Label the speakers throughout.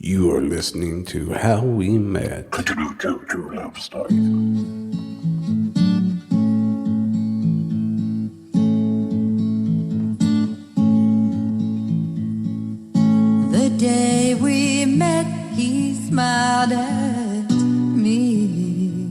Speaker 1: You are listening to How We Met. True Love Stories.
Speaker 2: The day we met, he smiled at me.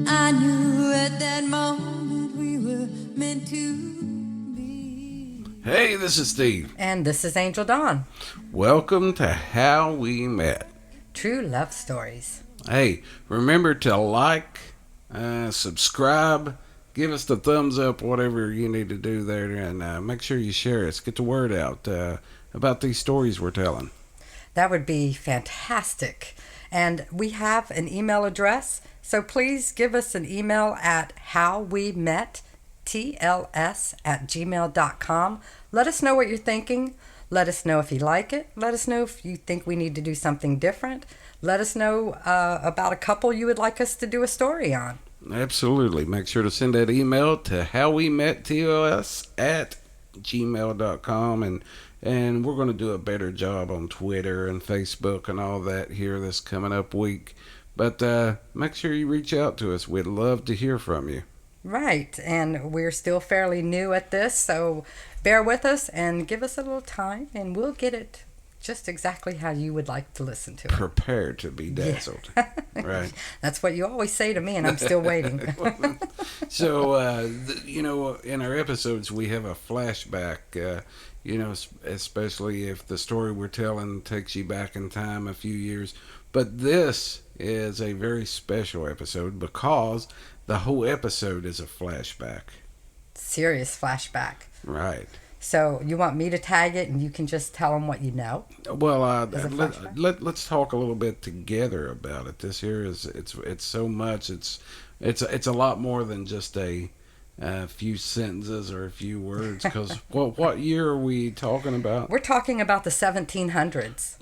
Speaker 2: I knew at that moment we were meant to be.
Speaker 1: Hey, this is Steve.
Speaker 3: And this is Angel Dawn.
Speaker 1: Welcome to How We Met.
Speaker 3: True Love Stories.
Speaker 1: Hey, remember to like, subscribe, give us the thumbs up, whatever you need to do there, and make sure you share us. Get the word out about these stories we're telling.
Speaker 3: That would be fantastic. And we have an email address, so please give us an email at howwemettls@gmail.com. Let us know what you're thinking. Let us know if you like it. Let us know if you think we need to do something different. Let us know about a couple you would like us to do a story on.
Speaker 1: Absolutely. Make sure to send that email to howwemettls@gmail.com, and we're going to do a better job on Twitter and Facebook and all that here this coming up week. But make sure you reach out to us. We'd love to hear from you.
Speaker 3: Right, and we're still fairly new at this, so bear with us and give us a little time, and we'll get it just exactly how you would like to listen to it.
Speaker 1: Prepared to be dazzled. Right.
Speaker 3: That's what you always say to me, and I'm still waiting.
Speaker 1: So, in our episodes, we have a flashback, especially if the story we're telling takes you back in time a few years. But this is a very special episode because the whole episode is a flashback.
Speaker 3: Serious flashback.
Speaker 1: Right.
Speaker 3: So you want me to tag it, and you can just tell them what you know?
Speaker 1: Well,
Speaker 3: As a flashback?
Speaker 1: let's talk a little bit together about it. This here is it's so much. It's a lot more than just a few sentences or a few words. Because what year are we talking about?
Speaker 3: We're talking about the 1700s.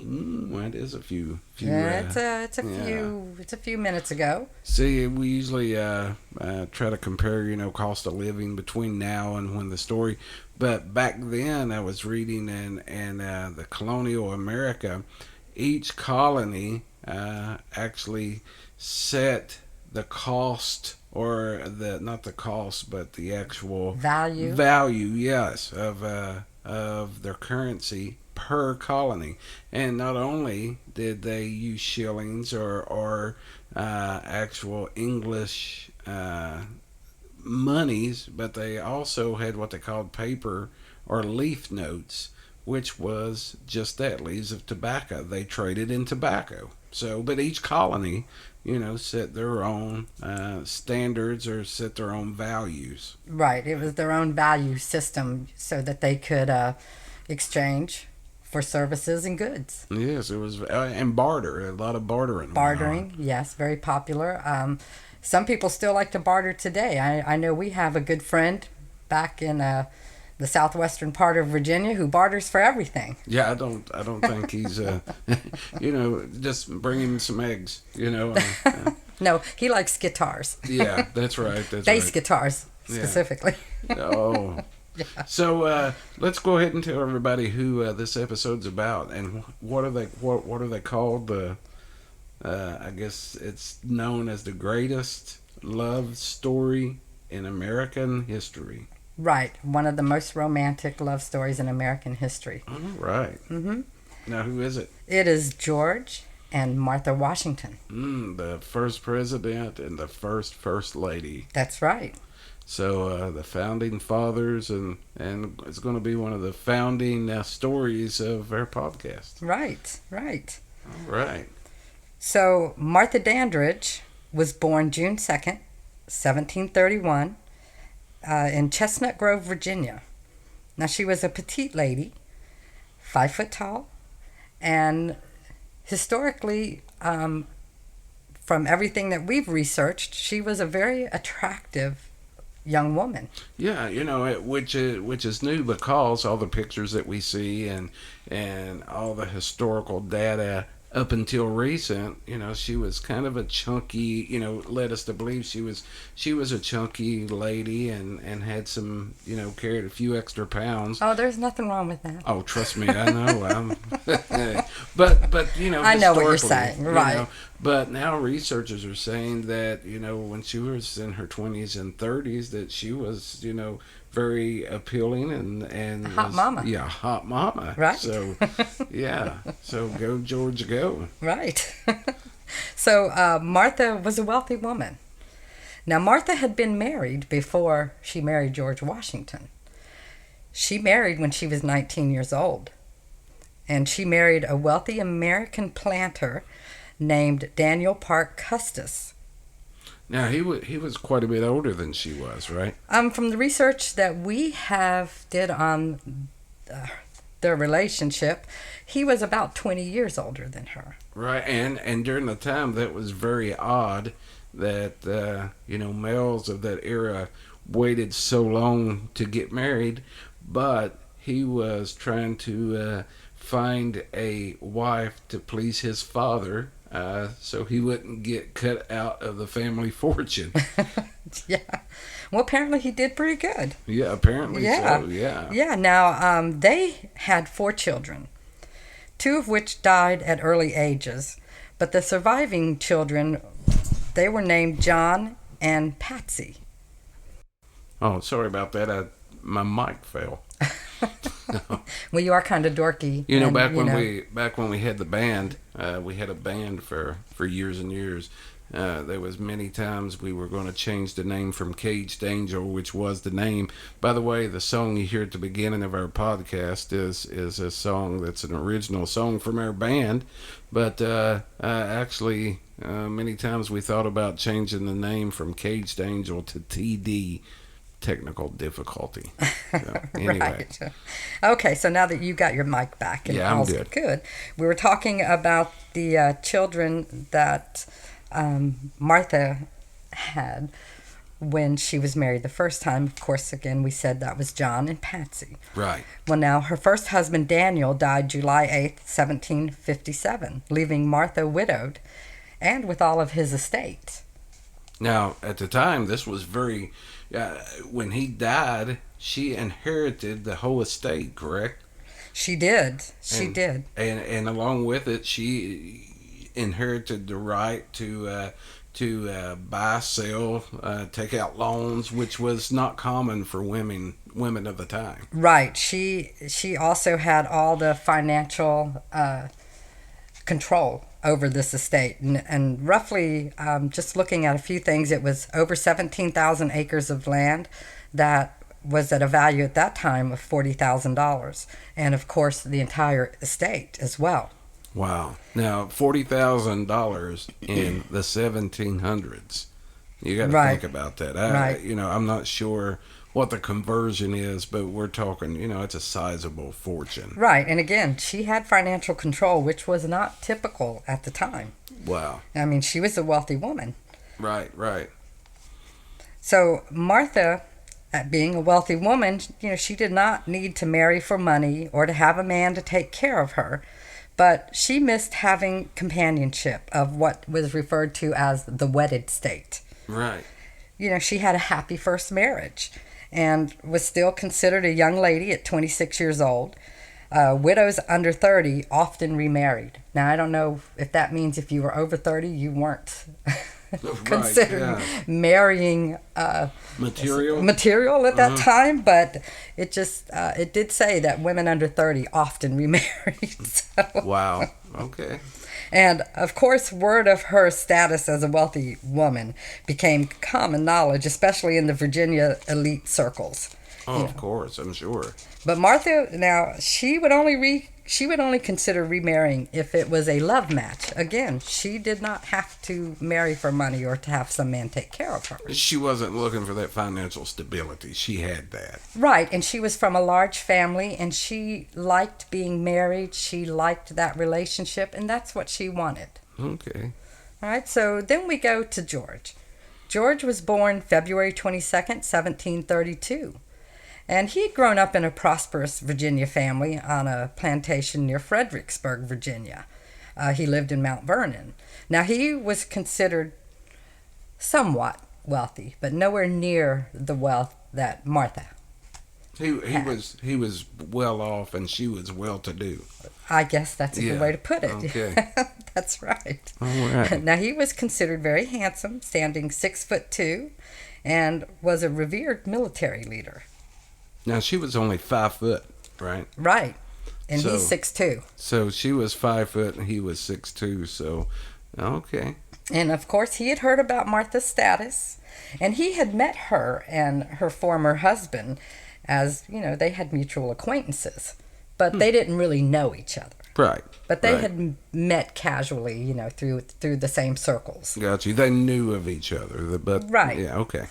Speaker 1: Well, it is a few.
Speaker 3: It's a few minutes ago.
Speaker 1: See, we usually try to compare, cost of living between now and when the story. But back then, I was reading in the colonial America, each colony actually set the cost, or not the cost, but the actual
Speaker 3: Value,
Speaker 1: yes, of their currency per colony. And not only did they use shillings or actual English monies, but they also had what they called paper or leaf notes, which was just that, leaves of tobacco. They traded in tobacco. So, but each colony, set their own standards or set their own values.
Speaker 3: right. It was their own value system so that they could exchange for services and goods.
Speaker 1: Yes, it was, and barter, a lot of bartering.
Speaker 3: Bartering, yes, very popular. Some people still like to barter today. I know we have a good friend back in the southwestern part of Virginia who barters for everything.
Speaker 1: Yeah, I don't think he's, just bring him some eggs,
Speaker 3: No, he likes guitars.
Speaker 1: Yeah, that's right.
Speaker 3: Bass guitars, specifically.
Speaker 1: Oh.
Speaker 3: Yeah.
Speaker 1: So let's go ahead and tell everybody who this episode's about and what are they called? I guess it's known as the greatest love story in American history.
Speaker 3: Right. One of the most romantic love stories in American history.
Speaker 1: All right.
Speaker 3: Mm-hmm.
Speaker 1: Now, who is it?
Speaker 3: It is George and Martha Washington.
Speaker 1: The first president and the first lady.
Speaker 3: That's right.
Speaker 1: So the founding fathers, and it's going to be one of the founding stories of our podcast.
Speaker 3: Right.
Speaker 1: All right.
Speaker 3: So Martha Dandridge was born June 2nd, 1731, in Chestnut Grove, Virginia. Now, she was a petite lady, 5 foot tall, and historically, from everything that we've researched, she was a very attractive young woman.
Speaker 1: Yeah, which is new because all the pictures that we see and all the historical data up until recent, she was kind of a chunky, led us to believe she was a chunky lady and had some, carried a few extra pounds.
Speaker 3: Oh, there's nothing wrong with that.
Speaker 1: Oh, trust me, I know. but
Speaker 3: I know what you're
Speaker 1: historically,
Speaker 3: saying, right?
Speaker 1: But now researchers are saying that when she was in her 20s and 30s, that she was very appealing and
Speaker 3: Hot
Speaker 1: was,
Speaker 3: mama.
Speaker 1: Yeah, hot mama.
Speaker 3: Right.
Speaker 1: So yeah, so go George, go.
Speaker 3: Right. So Martha was a wealthy woman. Now, Martha had been married before she married George Washington. She married when she was 19 years old. And she married a wealthy American planter named Daniel Parke Custis.
Speaker 1: Now, he was quite a bit older than she was, right?
Speaker 3: From the research that we have did on their relationship, he was about 20 years older than her.
Speaker 1: Right, and during the time, that was very odd that, males of that era waited so long to get married, but he was trying to find a wife to please his father, so he wouldn't get cut out of the family fortune.
Speaker 3: Yeah. Well, apparently he did pretty good.
Speaker 1: Yeah, apparently
Speaker 3: Yeah.
Speaker 1: so, yeah.
Speaker 3: Yeah. Now, they had 4 children, 2 of which died at early ages. But the surviving children, they were named John and Patsy.
Speaker 1: Oh, sorry about that. My mic fell.
Speaker 3: Well, you are kind of dorky.
Speaker 1: Back when we had the band, we had a band for years and years. There was many times we were going to change the name from Caged Angel, which was the name. By the way, the song you hear at the beginning of our podcast is a song that's an original song from our band. But actually, many times we thought about changing the name from Caged Angel to TD. Technical difficulty. So, anyway.
Speaker 3: Right. Okay, so now that you got your mic back and
Speaker 1: Yeah, I'm
Speaker 3: all's
Speaker 1: good.
Speaker 3: We were talking about the children that Martha had when she was married the first time. Of course, again, we said that was John and Patsy.
Speaker 1: Right.
Speaker 3: Well, now, her first husband, Daniel, died July 8th, 1757, leaving Martha widowed and with all of his estate.
Speaker 1: Now, at the time, this was very... when he died, she inherited the whole estate, correct?
Speaker 3: She did. She did.
Speaker 1: And along with it, she inherited the right to buy, sell, take out loans, which was not common for women of the time.
Speaker 3: Right. She also had all the financial control over this estate, and roughly, just looking at a few things, it was over 17,000 acres of land that was at a value at that time of $40,000, and of course the entire estate as well.
Speaker 1: Wow. Now, $40,000 in the 1700s. You got to
Speaker 3: Right.
Speaker 1: think about that.
Speaker 3: Right.
Speaker 1: I'm not sure what the conversion is, but we're talking, it's a sizable fortune.
Speaker 3: Right, and again, she had financial control, which was not typical at the time.
Speaker 1: Wow.
Speaker 3: I mean, she was a wealthy woman.
Speaker 1: Right.
Speaker 3: So Martha, being a wealthy woman, she did not need to marry for money or to have a man to take care of her, but she missed having companionship of what was referred to as the wedded state.
Speaker 1: Right.
Speaker 3: She had a happy first marriage and was still considered a young lady at 26 years old. Widows under 30 often remarried. Now, I don't know if that means if you were over 30, you weren't considered marrying material at that time, but it just it did say that women under 30 often remarried. So.
Speaker 1: Wow. Okay.
Speaker 3: And of course, word of her status as a wealthy woman became common knowledge, especially in the Virginia elite circles.
Speaker 1: Oh, of course, I'm sure.
Speaker 3: But Martha, now, she would only consider remarrying if it was a love match. Again, she did not have to marry for money or to have some man take care of her.
Speaker 1: She wasn't looking for that financial stability. She had that.
Speaker 3: Right, and she was from a large family, and she liked being married. She liked that relationship, and that's what she wanted.
Speaker 1: Okay.
Speaker 3: All right, so then we go to George. George was born February 22nd, 1732. And he had grown up in a prosperous Virginia family on a plantation near Fredericksburg, Virginia. He lived in Mount Vernon. Now, he was considered somewhat wealthy, but nowhere near the wealth that Martha.
Speaker 1: He was well off, and she was well to do.
Speaker 3: I guess that's a good way to put it.
Speaker 1: Okay.
Speaker 3: That's right.
Speaker 1: All right.
Speaker 3: Now, he was considered very handsome, standing 6'2", and was a revered military leader.
Speaker 1: Now she was only 5 foot, right?
Speaker 3: Right. And
Speaker 1: So-
Speaker 3: he's 6'2".
Speaker 1: So she was 5 foot, and he was 6'2". So, okay.
Speaker 3: And of course, he had heard about Martha's status, and he had met her and her former husband as, they had mutual acquaintances, but they didn't really know each other.
Speaker 1: Right.
Speaker 3: But they
Speaker 1: right.
Speaker 3: had met casually, through the same circles.
Speaker 1: Got you. They knew of each other, but
Speaker 3: Right.
Speaker 1: Yeah. Okay.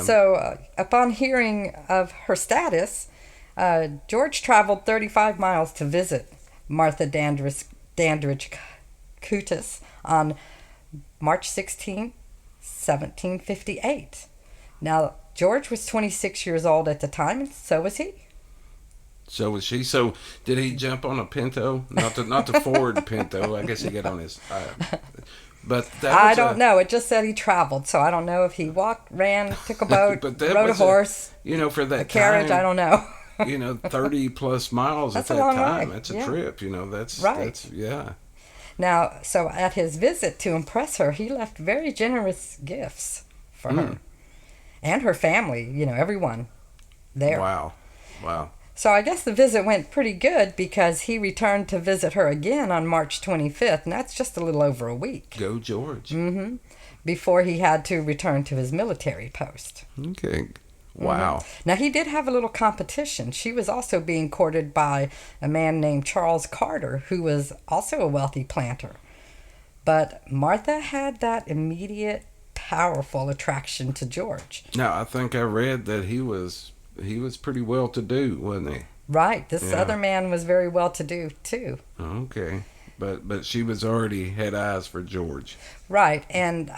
Speaker 3: So, upon hearing of her status, George traveled 35 miles to visit Martha Dandridge Cutis on March 16, 1758. Now, George was 26 years old at the time, and so was he.
Speaker 1: So was she. So did he jump on a Pinto? Not the Ford Pinto. I guess he got on his. But that was
Speaker 3: I don't know. It just said he traveled, so I don't know if he walked, ran, took a boat,
Speaker 1: But that
Speaker 3: rode a
Speaker 1: was
Speaker 3: horse,
Speaker 1: for that
Speaker 3: a carriage.
Speaker 1: time,
Speaker 3: I don't know.
Speaker 1: 30 plus miles
Speaker 3: That's
Speaker 1: at
Speaker 3: a
Speaker 1: that
Speaker 3: long
Speaker 1: time.
Speaker 3: way.
Speaker 1: That's a
Speaker 3: Yeah.
Speaker 1: trip. That's
Speaker 3: Right.
Speaker 1: That's yeah.
Speaker 3: Now, so at his visit to impress her, he left very generous gifts for her and her family. Everyone there.
Speaker 1: Wow.
Speaker 3: So I guess the visit went pretty good because he returned to visit her again on March 25th, and that's just a little over a week
Speaker 1: Go George.
Speaker 3: before he had to return to his military post.
Speaker 1: Okay. Wow.
Speaker 3: Now, he did have a little competition. She was also being courted by a man named Charles Carter, who was also a wealthy planter. But Martha had that immediate, powerful attraction to George.
Speaker 1: Now I think I read that he was pretty well to do, wasn't he?
Speaker 3: Right. This
Speaker 1: Yeah.
Speaker 3: other man was very well to do, too.
Speaker 1: Okay. But she was already had eyes for George.
Speaker 3: Right. And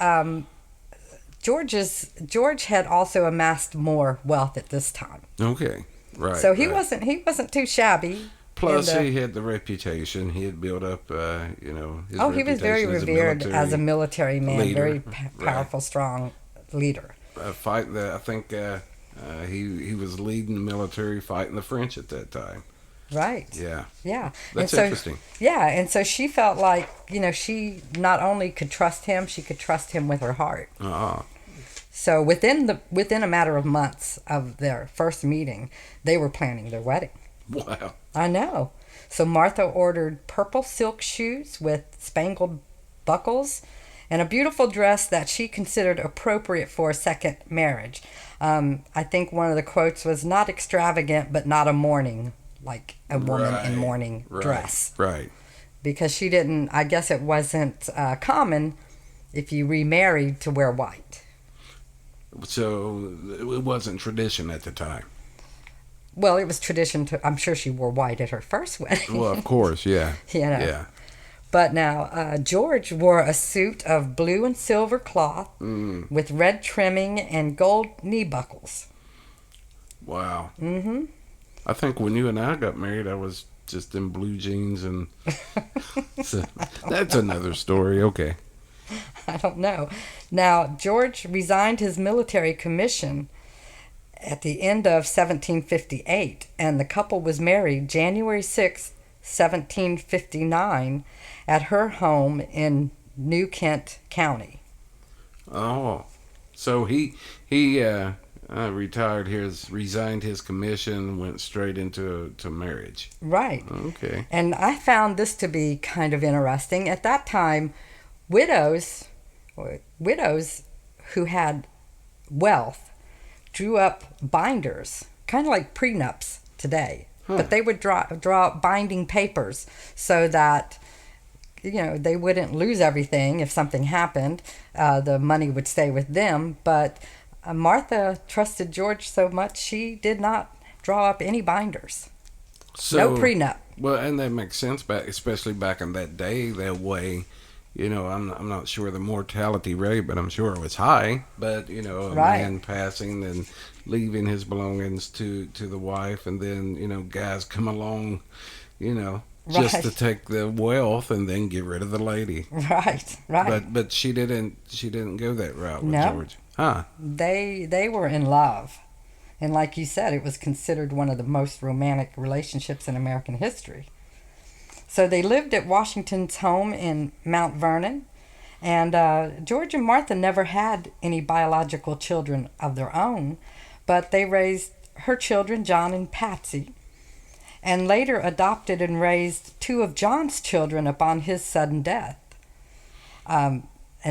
Speaker 3: George had also amassed more wealth at this time.
Speaker 1: Okay. Right.
Speaker 3: So he
Speaker 1: right.
Speaker 3: wasn't too shabby.
Speaker 1: Plus,
Speaker 3: And,
Speaker 1: he had the reputation. He had built up, his
Speaker 3: he was very
Speaker 1: reputation
Speaker 3: revered as a military man,
Speaker 1: leader.
Speaker 3: very
Speaker 1: Right.
Speaker 3: powerful, strong leader.
Speaker 1: fight that. I think he was leading the military, fighting the French at that time.
Speaker 3: Right.
Speaker 1: Yeah,
Speaker 3: Yeah.
Speaker 1: that's
Speaker 3: and so,
Speaker 1: interesting.
Speaker 3: Yeah, and so she felt like, she not only could trust him, she could trust him with her heart. So within a matter of months of their first meeting, they were planning their wedding.
Speaker 1: Wow.
Speaker 3: I know. So Martha ordered purple silk shoes with spangled buckles and a beautiful dress that she considered appropriate for a second marriage. I think one of the quotes was, "Not extravagant, but not a mourning, like a woman in mourning dress."
Speaker 1: Right.
Speaker 3: Because she didn't, I guess it wasn't common if you remarried to wear white.
Speaker 1: So it wasn't tradition at the time.
Speaker 3: Well, it was tradition I'm sure she wore white at her first wedding.
Speaker 1: Well, of course, yeah.
Speaker 3: Yeah. But now, George wore a suit of blue and silver cloth with red trimming and gold knee buckles.
Speaker 1: Wow. Mm-hmm. I think when you and I got married, I was just in blue jeans, and so that's another story. Okay.
Speaker 3: I don't know. Now, George resigned his military commission at the end of 1758, and the couple was married January 6, 1759, at her home in New Kent County.
Speaker 1: Oh, so he retired resigned his commission, went straight into marriage.
Speaker 3: Right.
Speaker 1: Okay.
Speaker 3: And I found this to be kind of interesting. At that time, widows who had wealth drew up binders, kind of like prenups today. But they would draw up binding papers so that they wouldn't lose everything if something happened. The money would stay with them. But Martha trusted George so much she did not draw up any binders.
Speaker 1: So,
Speaker 3: No prenup.
Speaker 1: Well, and that makes sense, especially back in that day, that way. I'm not sure the mortality rate, but I'm sure it was high. But a man passing and leaving his belongings to the wife, and then guys come along, just to
Speaker 3: Right.
Speaker 1: take the wealth and then get rid of the lady.
Speaker 3: Right. Right.
Speaker 1: But she didn't go that route with
Speaker 3: No.
Speaker 1: George. Huh.
Speaker 3: They were in love. And like you said, it was considered one of the most romantic relationships in American history. So they lived at Washington's home in Mount Vernon. And George and Martha never had any biological children of their own, but they raised her children, John and Patsy, and later adopted and raised two of John's children upon his sudden death. And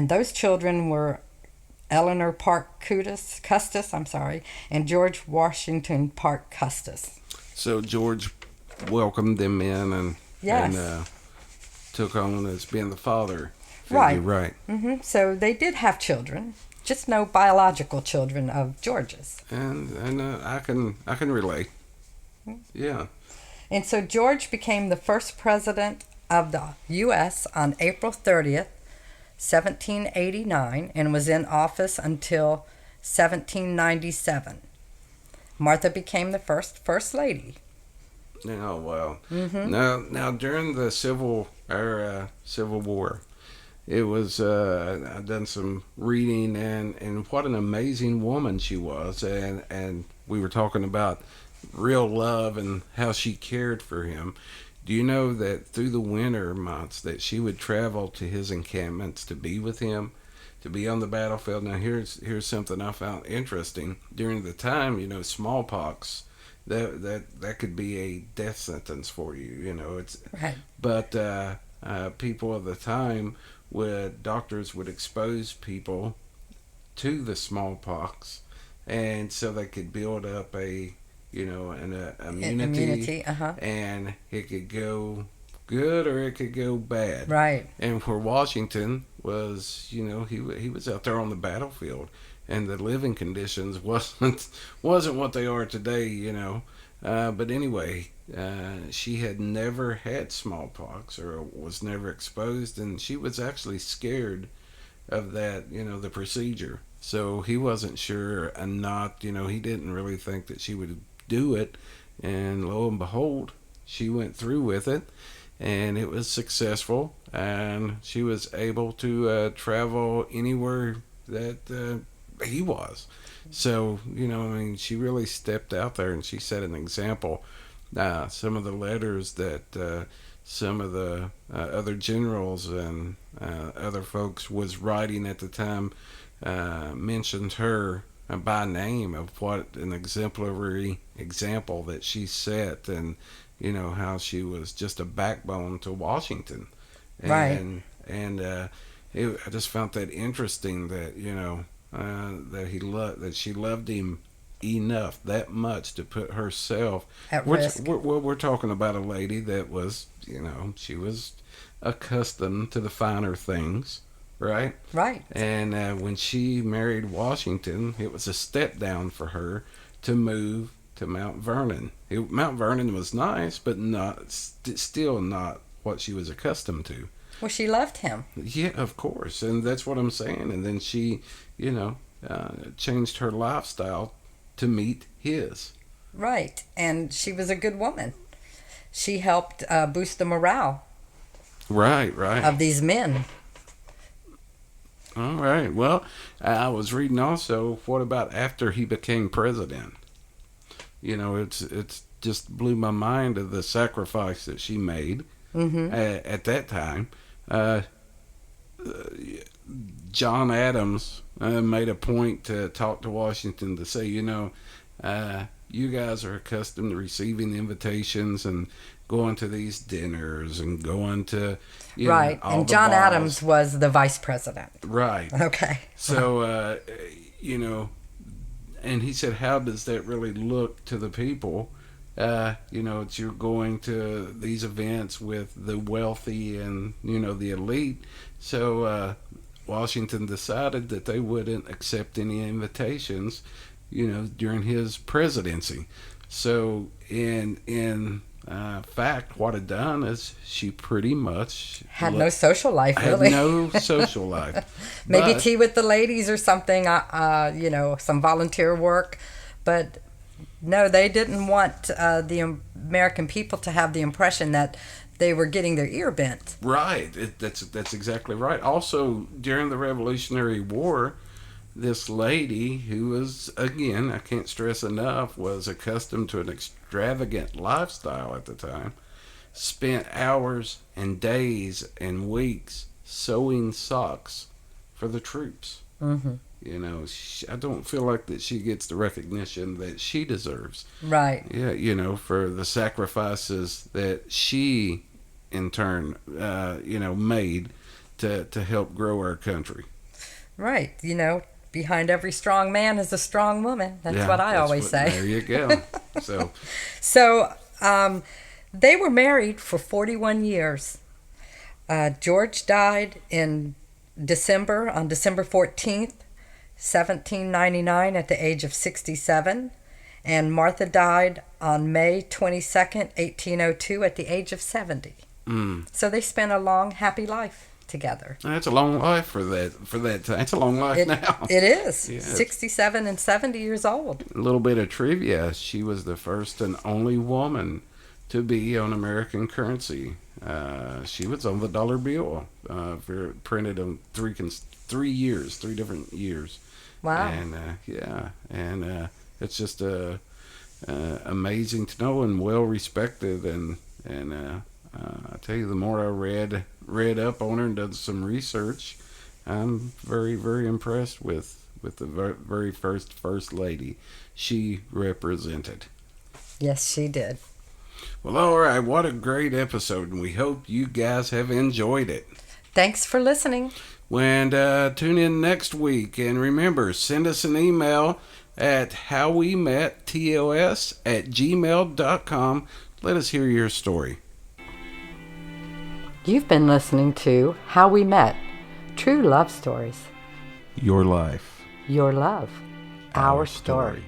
Speaker 3: those children were Eleanor Park Custis, and George Washington Park Custis.
Speaker 1: So George welcomed them in and
Speaker 3: Yes.
Speaker 1: took on as being the father figure.
Speaker 3: Right.
Speaker 1: Right.
Speaker 3: So they did have children, just no biological children of George's.
Speaker 1: And I can relate. Yeah.
Speaker 3: And so George became the first president of the U.S. on April 30th, 1789, and was in office until 1797. Martha became the first lady.
Speaker 1: Oh wow. Now during the Civil War, it was I've done some reading and what an amazing woman she was, and we were talking about real love and how she cared for him. Do you know that through the winter months that she would travel to his encampments to be with him, to be on the battlefield? Now here's something I found interesting. During the time, smallpox, that could be a death sentence for you. It's
Speaker 3: Right.
Speaker 1: but people of the time doctors would expose people to the smallpox, and so they could build up an immunity, and it could go good or it could go bad.
Speaker 3: Right.
Speaker 1: And where Washington was, he was out there on the battlefield, and the living conditions wasn't what they are today. But anyway, she had never had smallpox or was never exposed, and she was actually scared of that, the procedure. So he wasn't sure, and he didn't really think that she would do it. And lo and behold, she went through with it, and it was successful, and she was able to travel anywhere that he was. So, she really stepped out there and she set an example. Some of the letters that some of the other generals and other folks was writing at the time mentioned her by name of what an exemplary example that she set, and how she was just a backbone to Washington.
Speaker 3: Right.
Speaker 1: And I just found that interesting that that she loved him enough, that much, to put herself
Speaker 3: At risk.
Speaker 1: We're talking about a lady that was, she was accustomed to the finer things, right?
Speaker 3: Right.
Speaker 1: And when she married Washington, it was a step down for her to move to Mount Vernon. Mount Vernon was nice, but still not what she was accustomed to.
Speaker 3: Well, she loved him.
Speaker 1: Yeah, of course, and that's what I'm saying. And then she, changed her lifestyle to meet his.
Speaker 3: Right. And she was a good woman. She helped boost the morale
Speaker 1: Right.
Speaker 3: of these men.
Speaker 1: All right. Well, I was reading also, what about after he became president? It's just blew my mind of the sacrifice that she made at that time. John Adams made a point to talk to Washington to say, you guys are accustomed to receiving invitations and going to these dinners and going to
Speaker 3: Right.
Speaker 1: all
Speaker 3: And
Speaker 1: the
Speaker 3: John
Speaker 1: balls.
Speaker 3: Adams was the vice president.
Speaker 1: Right.
Speaker 3: Okay.
Speaker 1: So, and he said, how does that really look to the people? It's you're going to these events with the wealthy and, the elite. So, Washington decided that they wouldn't accept any invitations, during his presidency. So, in fact, what had done is she pretty much
Speaker 3: Had no social life, really.
Speaker 1: had no social life.
Speaker 3: Maybe
Speaker 1: But-
Speaker 3: tea with the ladies or something, some volunteer work. But No, they didn't want the American people to have the impression that they were getting their ear bent.
Speaker 1: Right. That's exactly right. Also, during the Revolutionary War, this lady who was, again, I can't stress enough, was accustomed to an extravagant lifestyle at the time, spent hours and days and weeks sewing socks for the troops.
Speaker 3: Mm-hmm.
Speaker 1: You know, I don't feel like that she gets the recognition that she deserves.
Speaker 3: Right.
Speaker 1: Yeah, you know, for the sacrifices that she, in turn, made to help grow our country.
Speaker 3: Right. You know, behind every strong man is a strong woman. That's
Speaker 1: Yeah,
Speaker 3: what I always say.
Speaker 1: There you go.
Speaker 3: So they were married for 41 years. George died on December 14th, 1799 at the age of 67. And Martha died on May 22nd, 1802 at the age of 70. So they spent a long, happy life together.
Speaker 1: That's a long life for that time. It's a long life now.
Speaker 3: It is.
Speaker 1: Yeah.
Speaker 3: 67 and 70 years old.
Speaker 1: A little bit of trivia. She was the first and only woman to be on American currency. She was on the dollar bill, printed on three different years.
Speaker 3: Wow.
Speaker 1: And it's just amazing to know, and well respected, and I tell you, the more I read up on her and did some research, I'm very, very impressed with the very first lady she represented.
Speaker 3: Yes, she did.
Speaker 1: Well, all right, what a great episode, and we hope you guys have enjoyed it.
Speaker 3: Thanks for listening.
Speaker 1: And tune in next week, and remember, send us an email at howwemettls@gmail.com. Let us hear your story.
Speaker 3: You've been listening to How We Met, True Love Stories.
Speaker 1: Your life.
Speaker 3: Your love. Our story.